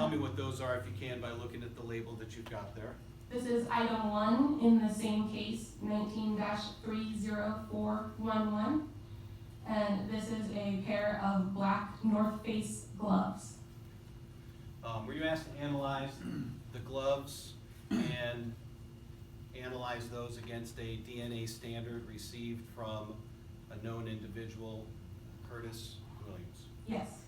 tell me what those are if you can by looking at the label that you've got there. This is item 1 in the same case, 19-30411. And this is a pair of black North Face gloves. Were you asked to analyze the gloves and analyze those against a DNA standard received from a known individual, Curtis Williams? Yes.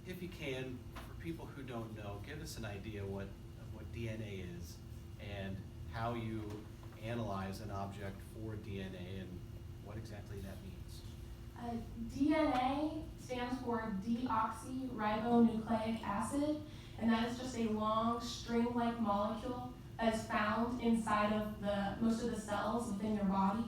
If you can, for people who don't know, give us an idea of what DNA is and how you analyze an object for DNA and what exactly that means. DNA stands for deoxyribonucleic acid, and that is just a long string-like molecule that is found inside of most of the cells within your body.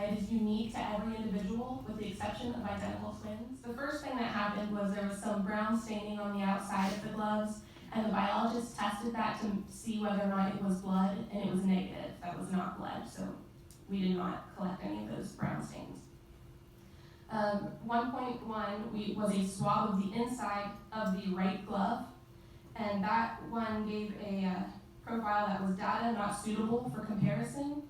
It is unique to every individual with the exception of identical twins. The first thing that happened was there was some brown staining on the outside of the gloves, and the biologist tested that to see whether or not it was blood, and it was negative. That was not blood, so we did not collect any of those brown stains. 1.1 was a swab of the inside of the right glove, and that one gave a profile that was data not suitable for comparison.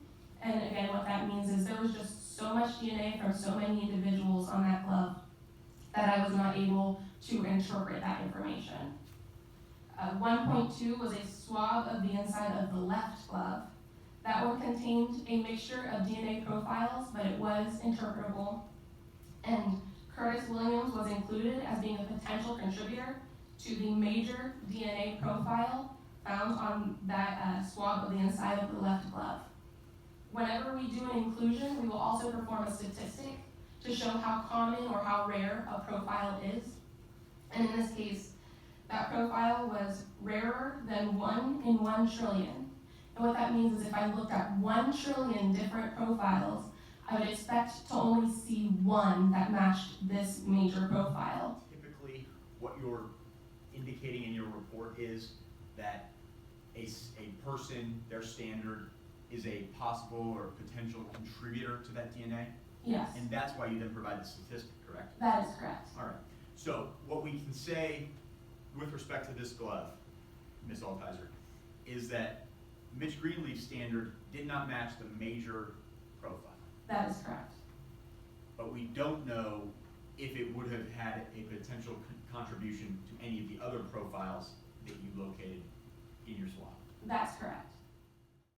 And again, what that means is there was just so much DNA from so many individuals on that glove that I was not able to interpret that information. 1.2 was a swab of the inside of the left glove. That one contained a mixture of DNA profiles, but it was interpretable. And Curtis Williams was included as being a potential contributor to the major DNA profile found on that swab of the inside of the left glove. Whenever we do an inclusion, we will also perform a statistic to show how common or how rare a profile is. And in this case, that profile was rarer than 1 in 1 trillion. And what that means is if I looked at 1 trillion different profiles, I would expect to only see one that matched this major profile. Typically, what you're indicating in your report is that a person, their standard, is a possible or potential contributor to that DNA? Yes. And that's why you then provide the statistic, correct? That is correct. All right. So what we can say with respect to this glove, Ms. Altizer, is that Mitch Greenleaf's standard did not match the major profile. That is correct. But we don't know if it would have had a potential contribution to any of the other profiles that you located in your swab. That's correct.